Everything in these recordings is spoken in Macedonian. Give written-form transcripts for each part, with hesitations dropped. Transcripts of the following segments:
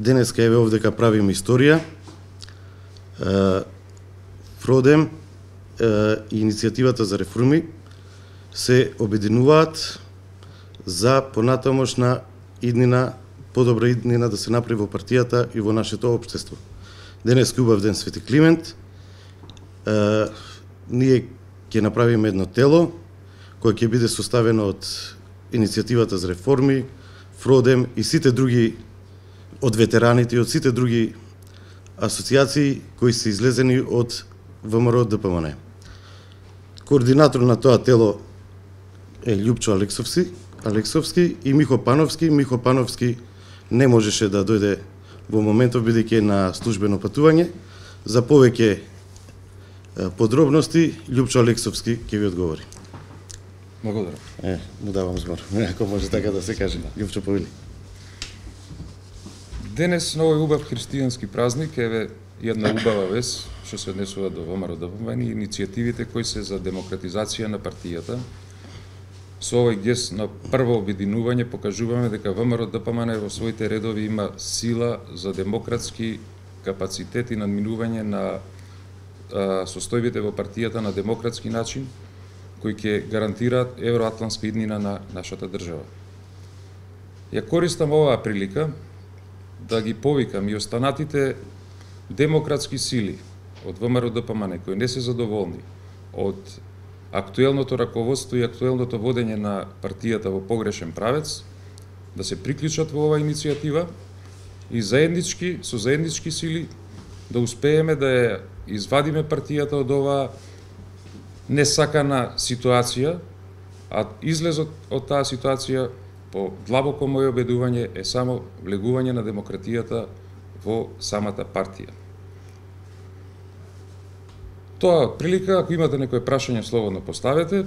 денеска еве овдека правиме историја. Фродем и иницијативата за реформи се обединуваат за понатамошна иднина, подобра иднина да се направи во партијата и во нашето општество. Денес убав ден Свети Климент. Ние ќе направиме едно тело кое ќе биде составено од иницијативата за реформи, Фродем и сите други од ветераните и од сите други асоциации кои се излезени од ВМРО ДПМН. Координатор на тоа тело е Љупчо Алексовски и Михо Пановски. Михо Пановски не можеше да дојде во моментов бидејќи е на службено патување. За повеќе подробности Љупчо Алексовски ќе ви одговори. Благодарам. Му давам збор. Ако може така да се каже. Љупчо, повели. Денес на овој убав христијански празник еве една убава вест што се однесува до ВМРО ДПМН и иницијативите кои се за демократизација на партијата. Со овој гест на прво обединување покажуваме дека ВМРО ДПМН во своите редови има сила за демократски капацитет и надминување на состојбите во партијата на демократски начин, кои ќе гарантираат евроатлантска иднина на нашата држава. Ја користам оваа прилика да ги повикам и останатите демократски сили од ВМРО ДПМН кои не се задоволни од актуелното раководство и актуелното водење на партијата во погрешен правец, да се приклучат во оваа иницијатива и со заеднички сили да успееме да ја извадиме партијата од оваа несакана ситуација, а излезот од таа ситуација по длабоко моје убедување е само влегување на демократијата во самата партија. Тоа од прилика, ако имате некои прашања, слободно поставете.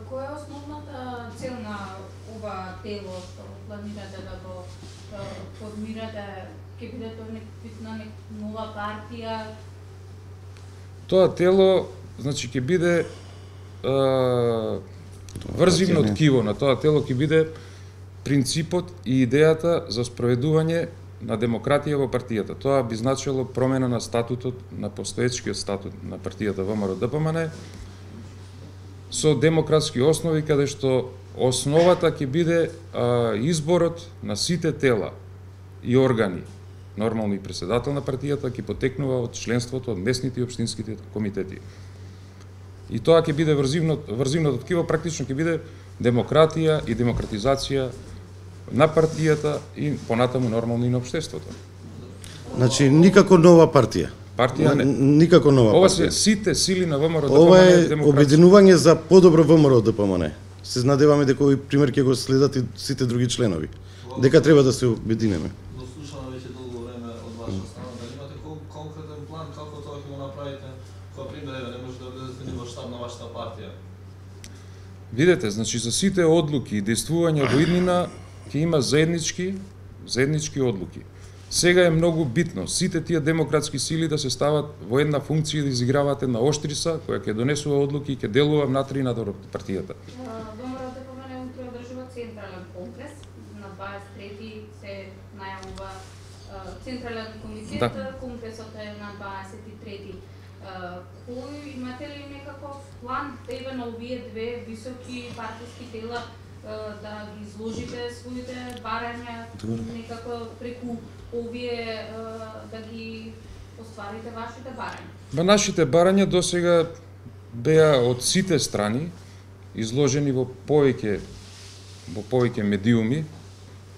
Која е основната цел на ова тело што планирате да го формирате? Ќе биде тоа нека нова партија? Тоа тело, значи, ќе биде врзивно ткиво на тоа тело ќе биде принципот и идејата за спроведување на демократија во партијата. Тоа би значило промена на статутот, на постоечкиот статут на партијата ВМРО ДПМН со демократски основи, каде што основата ќе биде изборот на сите тела и органи. Нормално и председател на партијата ќе потекнува од членството од местните и општинските комитети. И тоа ќе биде врзивното ткиво, практично ќе биде демократија и демократизација на партијата и понатаму нормално и на општеството. Значи никако нова партија. Партија не. Никако нова партија. Ова се сите сили на ВМРО ДПМН. Ова е обединување за подобро ВМРО ДПМН. Се надеваме дека овој пример ќе го следат и сите други членови. Дека треба да се обединеме. Но слушаме веќе долго време од ваша страна, дали имате конкретен план како тоа ќе го направите? Кој пример не може да влезете ни во штаб на вашата партија? Видете, значи за сите одлуки и действувања во иднина ќе има заеднички одлуки. Сега е многу битно сите тие демократски сили да се стават во една функција и да изиграваат една оштрица која ќе донесува одлуки и ќе делува внатре и надвор партијата. ВМРО ДПМН утре одржува централен конгрес, на 23 се најавува централен комитет, да. Конгресот е на 23. Кој имате ли некаков план еве на овие две високи партиски тела да ги изложите своите барања некако преку овие да ги остварите вашите барања? Нашите барања досега беа од сите страни изложени во повеќе медиуми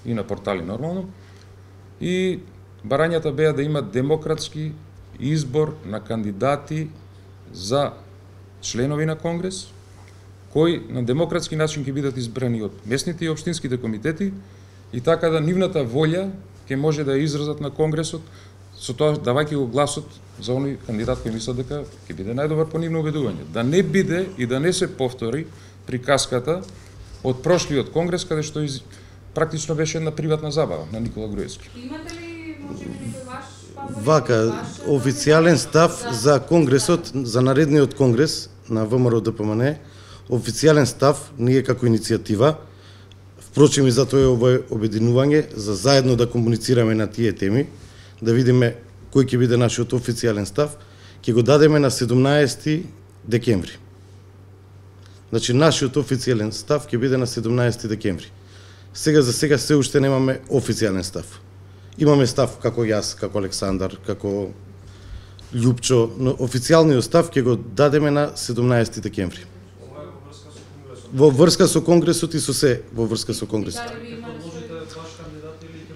и на портали нормално. И барањата беа да имат демократски избор на кандидати за членови на Конгрес, кои на демократски начин ќе бидат избрани од местните и општинските комитети и така да нивната волја ќе може да ја изразат на Конгресот, со тоа давајќи го гласот за оној кандидат кој мислат дека ќе биде најдобар по нивно убедување. Да не биде и да не се повтори приказката од прошлиот Конгрес, каде што практично беше една приватна забава на Никола Груевски. Имате ли можеби некој ваш Вака, официјален став за Конгресот, за наредниот Конгрес на ВМРО ДПМН, официјален став, ние како иницијатива, Впрочем, и затоа е ова обединување, за заедно да комуницираме на тие теми, да видиме кој ќе биде нашиот официјален став, ќе го дадеме на 17 декември. Значи, нашиот официјален став ќе биде на 17 декември. Сега за сега се уште немаме официјален став. Имаме став како јас, како Александар, како Љупчо, но официјалниот став ќе го дадеме на 17 декември. Во врска со Конгресот и со се во врска со Конгресот.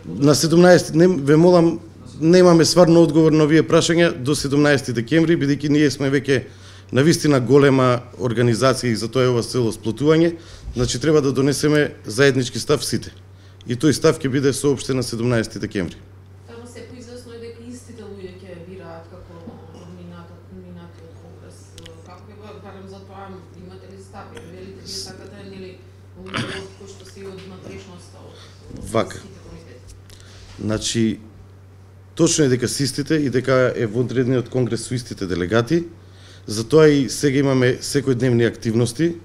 На 17, ве молам, немаме сварно одговор на овие прашања до 17 декември, бидејќи ние сме веќе навистина голема организација и затоа е ова цело сплотување, значи треба да донесеме заеднички став сите. И тој став ќе биде соопштен на 17 декември. Само се поизвестно е дека истите луѓе ќе бираат како номинатиот конгрес. Како ќе го барем за тоа, имате ли став? Велите вие сакате нели луѓе кои што се од натрешноста од Вака. сите комитети? Значи, точно е дека систите и дека е водредниот конгрес со истите делегати, затоа и сега имаме секојдневни активности,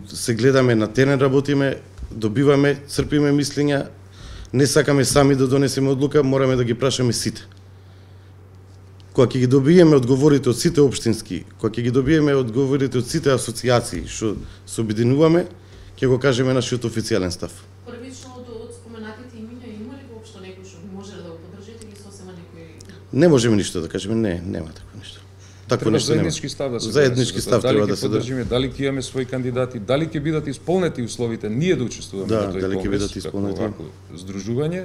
се гледаме на терен, работиме, добиваме, црпиме мислења, не сакаме сами да донесеме одлука, мораме да ги прашаме сите. Кога ќе ги добиеме одговорите од сите општински, кога ќе ги добиеме одговорите од сите асоциации што се обединуваме, ќе го кажеме нашиот официјален став. Првично од споменатите имиња има ли воопшто некој што може да го поддржите или сосема некој? Не можеме ништо да кажеме, нема такво ништо. Такво Треба нешто нема. заеднички став да се Заеднички донесе, став треба да се дали ќе поддржиме, дали ќе имаме своји кандидати, дали ќе бидат исполнети условите ние да учествуваме Да, на тој дали ќе конгрес, бидат исполнети. како вако здружување,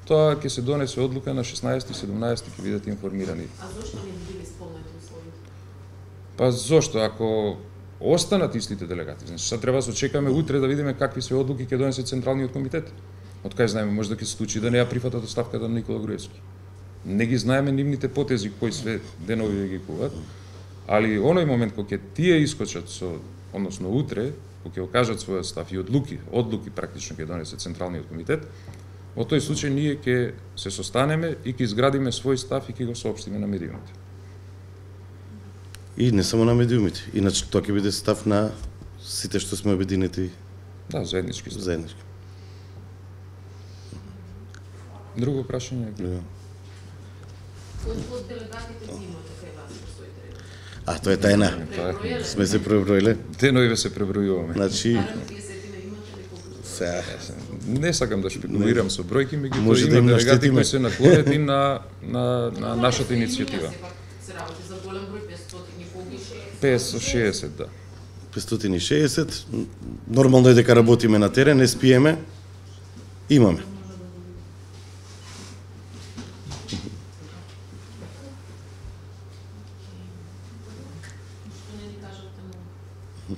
тоа ќе се донесе одлука на 16 и 17 ќе бидат информирани. А зошто не би били исполнети условите? Па зошто ако останат истите делегати, значи сега треба да се чекаме утре да видиме какви се одлуки ќе донесе Централниот комитет. Од кај знаеме може да ќе се случи да не ја прифатат оставката на Никола Груевски. Не ги знаеме нивните потези кои све денови да ги куваат. Али оној момент кога ќе тие искочат со, односно утре, кога ќе окажат својот став и одлуки практично ќе донесе Централниот комитет, во тој случај ние ќе се состанеме и ќе изградиме свој став и ќе го соопштиме на медиумите. И не само на медиумите, иначе тоа ќе биде став на сите што сме обединети Да, заеднички став. заеднички. Друго прашање? Да. Колку од делегатите ги имате кај вас во своите реди? А, тоа е тајна. Пребројале? Сме се преброиле. Денови се пребројуваме. Значи, Барем 30 имате ли колку? сега, Не сакам да шпекулирам со бројки, меѓутоа Може да има им делегати наштетиме. кои се наклонети на нашата иницијатива. Се работи за голем број 500 и колку? 560, да. 560, нормално е дека работиме на терен, не спиеме, имаме. Што не ни кажавте многу?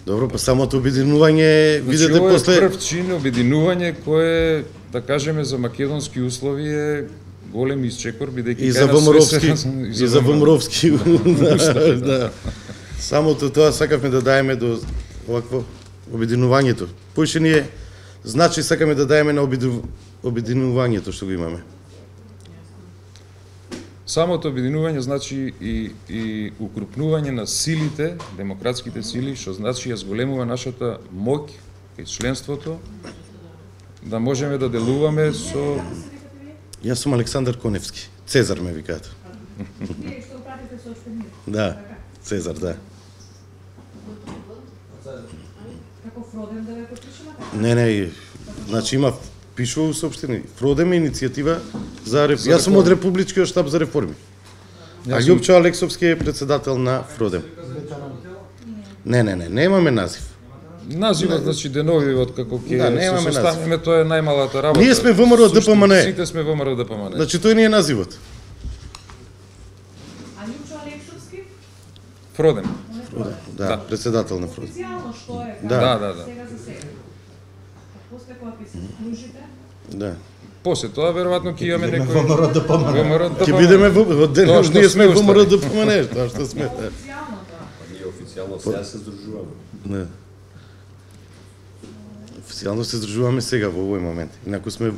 Добро, па самото обединување, видете Значи, ова е после... прв чин обединување кое, да кажеме, за македонски услови е голем исчекор, бидејќи И за Вомровски, и за Вомровски, да. Самото тоа сакавме да даеме до овакво обединувањето. Поише ние, значи сакаме да даеме на обединувањето што го имаме. Самото обединување значи и укрупнување на силите, демократските сили, што значи ја зголемува нашата моќ и членството, да можеме да делуваме со... Јас сум Александар Коневски. Цезар ме викаат. Вие што пратите сообщение? Да, Цезар, да. Како Фроден да ве подпишеме? Не, значи има пишува соопштение. Фродеме иницијатива за За Јас сум од реформи. Републичкиот штаб за реформи. А Јас сум- Љупчо Алексовски е председател на Фродем. Не, немаме назив. Називот, значи деновивот како ќе Да, се немаме состанеме, тоа е најмалата работа. Ние сме ВМРО ДПМН. Сите сме ВМРО ДПМН. Значи тој ни е називот. А Љупчо Алексовски? Фроден. Он е Фроден. Да, председател на Фродем. Официјално што е? Да. Да. Сега за сега. А после кога ќе се вклучите? Да. После тоа веројатно ќе имаме некој ВМРО ДПМН. Ќе бидеме од Тоа денес што ние сме сме ВМРО остави. ДПМН, тоа што сме. Официјално тоа. Ние официјално сега се здружуваме. Да. Официјално се здружуваме сега во овој момент. Инаку сме